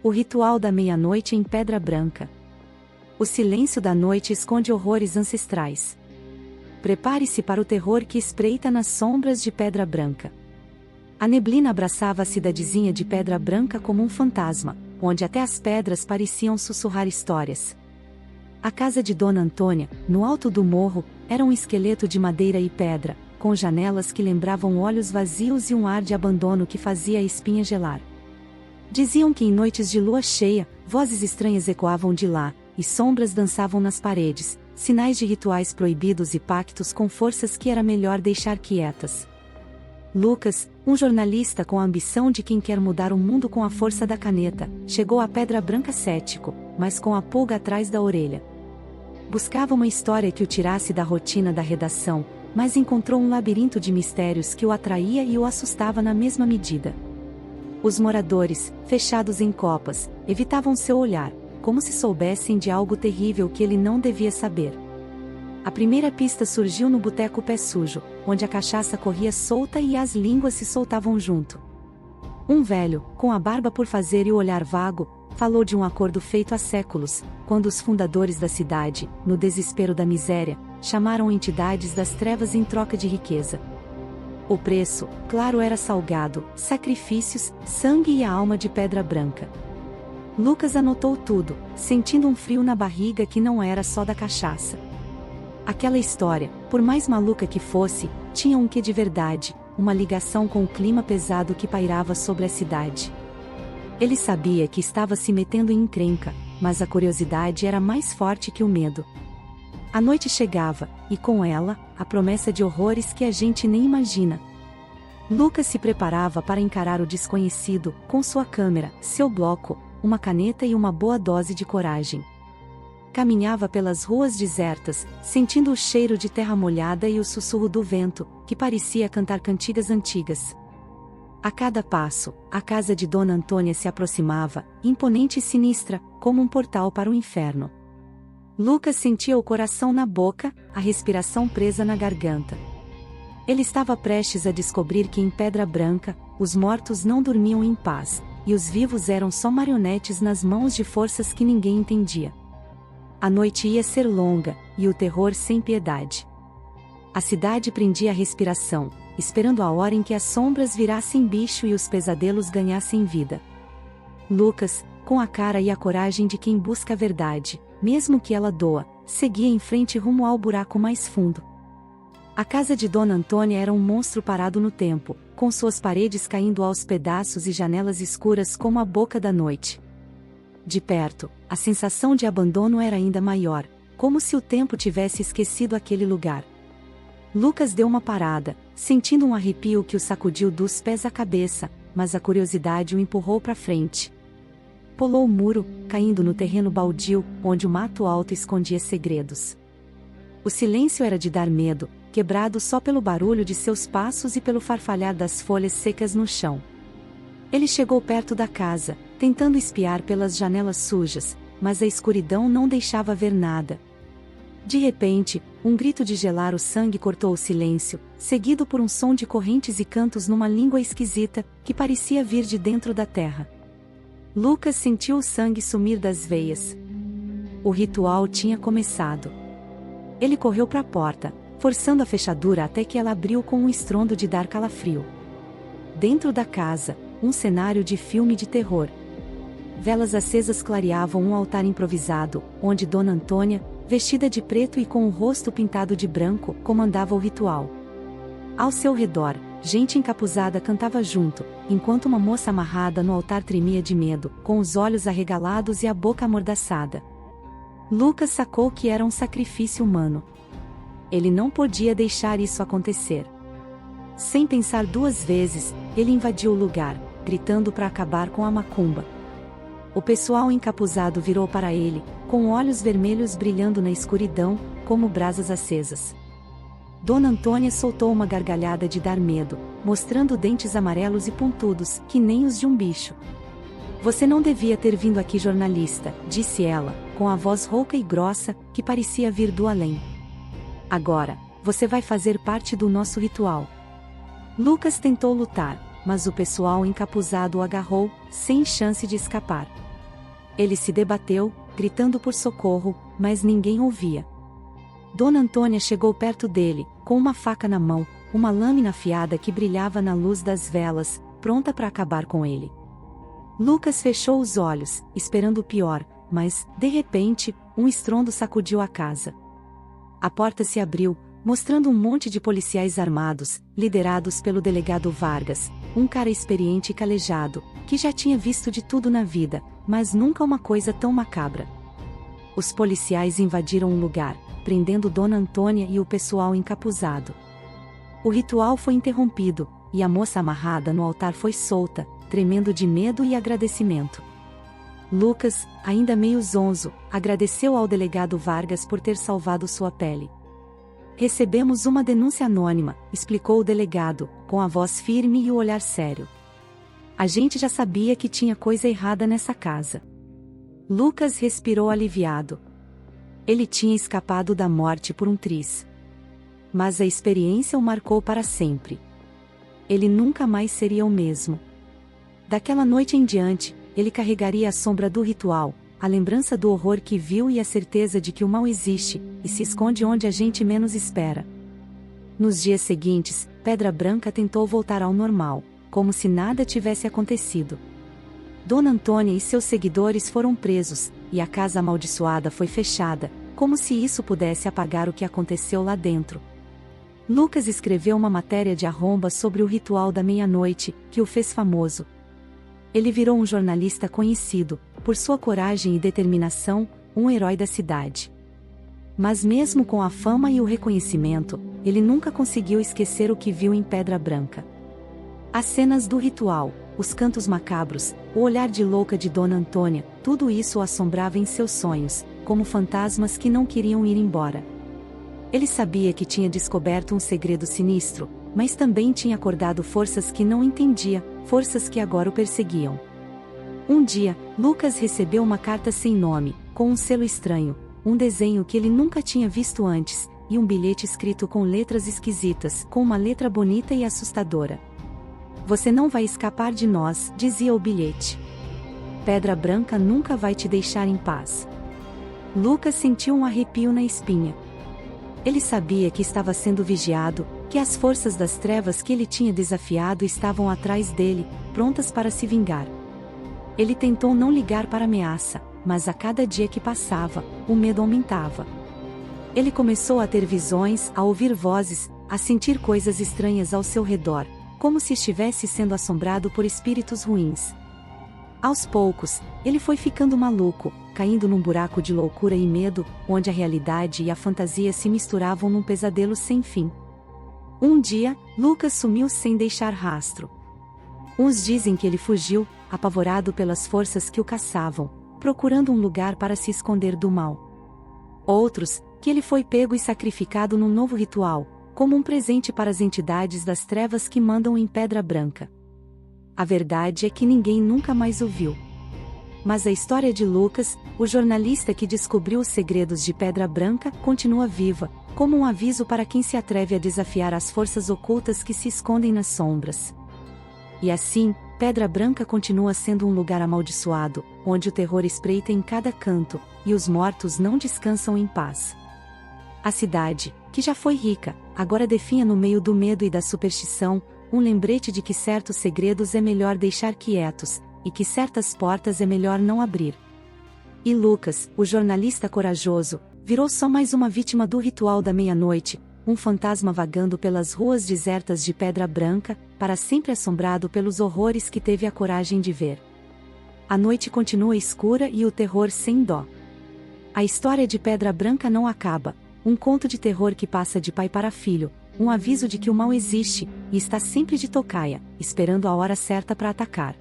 O ritual da meia-noite em Pedra Branca. O silêncio da noite esconde horrores ancestrais. Prepare-se para o terror que espreita nas sombras de Pedra Branca. A neblina abraçava a cidadezinha de Pedra Branca como um fantasma, onde até as pedras pareciam sussurrar histórias. A casa de Dona Antônia, no alto do morro, era um esqueleto de madeira e pedra, com janelas que lembravam olhos vazios e um ar de abandono que fazia a espinha gelar. Diziam que em noites de lua cheia, vozes estranhas ecoavam de lá, e sombras dançavam nas paredes, sinais de rituais proibidos e pactos com forças que era melhor deixar quietas. Lucas, um jornalista com a ambição de quem quer mudar o mundo com a força da caneta, chegou a Pedra Branca cético, mas com a pulga atrás da orelha. Buscava uma história que o tirasse da rotina da redação, mas encontrou um labirinto de mistérios que o atraía e o assustava na mesma medida. Os moradores, fechados em copas, evitavam seu olhar, como se soubessem de algo terrível que ele não devia saber. A primeira pista surgiu no boteco Pé Sujo, onde a cachaça corria solta e as línguas se soltavam junto. Um velho, com a barba por fazer e o olhar vago, falou de um acordo feito há séculos, quando os fundadores da cidade, no desespero da miséria, chamaram entidades das trevas em troca de riqueza. O preço, claro, era salgado, sacrifícios, sangue e a alma de Pedra Branca. Lucas anotou tudo, sentindo um frio na barriga que não era só da cachaça. Aquela história, por mais maluca que fosse, tinha um quê de verdade, uma ligação com o clima pesado que pairava sobre a cidade. Ele sabia que estava se metendo em encrenca, mas a curiosidade era mais forte que o medo. A noite chegava, e com ela, a promessa de horrores que a gente nem imagina. Lucas se preparava para encarar o desconhecido, com sua câmera, seu bloco, uma caneta e uma boa dose de coragem. Caminhava pelas ruas desertas, sentindo o cheiro de terra molhada e o sussurro do vento, que parecia cantar cantigas antigas. A cada passo, a casa de Dona Antônia se aproximava, imponente e sinistra, como um portal para o inferno. Lucas sentia o coração na boca, a respiração presa na garganta. Ele estava prestes a descobrir que em Pedra Branca, os mortos não dormiam em paz, e os vivos eram só marionetes nas mãos de forças que ninguém entendia. A noite ia ser longa, e o terror sem piedade. A cidade prendia a respiração, esperando a hora em que as sombras virassem bicho e os pesadelos ganhassem vida. Lucas, com a cara e a coragem de quem busca a verdade, mesmo que ela doa, seguia em frente rumo ao buraco mais fundo. A casa de Dona Antônia era um monstro parado no tempo, com suas paredes caindo aos pedaços e janelas escuras como a boca da noite. De perto, a sensação de abandono era ainda maior, como se o tempo tivesse esquecido aquele lugar. Lucas deu uma parada, sentindo um arrepio que o sacudiu dos pés à cabeça, mas a curiosidade o empurrou para frente. Pulou o muro, caindo no terreno baldio, onde o mato alto escondia segredos. O silêncio era de dar medo, quebrado só pelo barulho de seus passos e pelo farfalhar das folhas secas no chão. Ele chegou perto da casa, tentando espiar pelas janelas sujas, mas a escuridão não deixava ver nada. De repente, um grito de gelar o sangue cortou o silêncio, seguido por um som de correntes e cantos numa língua esquisita, que parecia vir de dentro da terra. Lucas sentiu o sangue sumir das veias. O ritual tinha começado. Ele correu para a porta, forçando a fechadura até que ela abriu com um estrondo de dar calafrio. Dentro da casa, um cenário de filme de terror. Velas acesas clareavam um altar improvisado, onde Dona Antônia, vestida de preto e com o rosto pintado de branco, comandava o ritual. Ao seu redor, gente encapuzada cantava junto, enquanto uma moça amarrada no altar tremia de medo, com os olhos arregalados e a boca amordaçada. Lucas sacou que era um sacrifício humano. Ele não podia deixar isso acontecer. Sem pensar duas vezes, ele invadiu o lugar, gritando para acabar com a macumba. O pessoal encapuzado virou para ele, com olhos vermelhos brilhando na escuridão, como brasas acesas. Dona Antônia soltou uma gargalhada de dar medo, mostrando dentes amarelos e pontudos, que nem os de um bicho. "Você não devia ter vindo aqui, jornalista", disse ela, com a voz rouca e grossa, que parecia vir do além. "Agora, você vai fazer parte do nosso ritual." Lucas tentou lutar, mas o pessoal encapuzado o agarrou, sem chance de escapar. Ele se debateu, gritando por socorro, mas ninguém ouvia. Dona Antônia chegou perto dele, com uma faca na mão, uma lâmina afiada que brilhava na luz das velas, pronta para acabar com ele. Lucas fechou os olhos, esperando o pior, mas, de repente, um estrondo sacudiu a casa. A porta se abriu, mostrando um monte de policiais armados, liderados pelo delegado Vargas, um cara experiente e calejado, que já tinha visto de tudo na vida, mas nunca uma coisa tão macabra. Os policiais invadiram o lugar, prendendo Dona Antônia e o pessoal encapuzado. O ritual foi interrompido, e a moça amarrada no altar foi solta, tremendo de medo e agradecimento. Lucas, ainda meio zonzo, agradeceu ao delegado Vargas por ter salvado sua pele. Recebemos uma denúncia anônima, explicou o delegado, com a voz firme e o olhar sério. A gente já sabia que tinha coisa errada nessa casa. Lucas respirou aliviado. Ele tinha escapado da morte por um triz. Mas a experiência o marcou para sempre. Ele nunca mais seria o mesmo. Daquela noite em diante, ele carregaria a sombra do ritual, a lembrança do horror que viu e a certeza de que o mal existe, e se esconde onde a gente menos espera. Nos dias seguintes, Pedra Branca tentou voltar ao normal, como se nada tivesse acontecido. Dona Antônia e seus seguidores foram presos, e a casa amaldiçoada foi fechada, como se isso pudesse apagar o que aconteceu lá dentro. Lucas escreveu uma matéria de arromba sobre o ritual da meia-noite, que o fez famoso. Ele virou um jornalista conhecido, por sua coragem e determinação, um herói da cidade. Mas mesmo com a fama e o reconhecimento, ele nunca conseguiu esquecer o que viu em Pedra Branca. As cenas do ritual, os cantos macabros, o olhar de louca de Dona Antônia, tudo isso o assombrava em seus sonhos, como fantasmas que não queriam ir embora. Ele sabia que tinha descoberto um segredo sinistro, mas também tinha acordado forças que não entendia, forças que agora o perseguiam. Um dia, Lucas recebeu uma carta sem nome, com um selo estranho, um desenho que ele nunca tinha visto antes, e um bilhete escrito com letras esquisitas, com uma letra bonita e assustadora. Você não vai escapar de nós, dizia o bilhete. Pedra Branca nunca vai te deixar em paz. Lucas sentiu um arrepio na espinha. Ele sabia que estava sendo vigiado, que as forças das trevas que ele tinha desafiado estavam atrás dele, prontas para se vingar. Ele tentou não ligar para a ameaça, mas a cada dia que passava, o medo aumentava. Ele começou a ter visões, a ouvir vozes, a sentir coisas estranhas ao seu redor, como se estivesse sendo assombrado por espíritos ruins. Aos poucos, ele foi ficando maluco, caindo num buraco de loucura e medo, onde a realidade e a fantasia se misturavam num pesadelo sem fim. Um dia, Lucas sumiu sem deixar rastro. Uns dizem que ele fugiu, apavorado pelas forças que o caçavam, procurando um lugar para se esconder do mal. Outros, que ele foi pego e sacrificado num novo ritual, como um presente para as entidades das trevas que mandam em Pedra Branca. A verdade é que ninguém nunca mais o viu. Mas a história de Lucas, o jornalista que descobriu os segredos de Pedra Branca, continua viva, como um aviso para quem se atreve a desafiar as forças ocultas que se escondem nas sombras. E assim, Pedra Branca continua sendo um lugar amaldiçoado, onde o terror espreita em cada canto, e os mortos não descansam em paz. A cidade, que já foi rica, agora definha no meio do medo e da superstição, um lembrete de que certos segredos é melhor deixar quietos, e que certas portas é melhor não abrir. E Lucas, o jornalista corajoso, virou só mais uma vítima do ritual da meia-noite, um fantasma vagando pelas ruas desertas de Pedra Branca, para sempre assombrado pelos horrores que teve a coragem de ver. A noite continua escura e o terror sem dó. A história de Pedra Branca não acaba, um conto de terror que passa de pai para filho, um aviso de que o mal existe, e está sempre de tocaia, esperando a hora certa para atacar.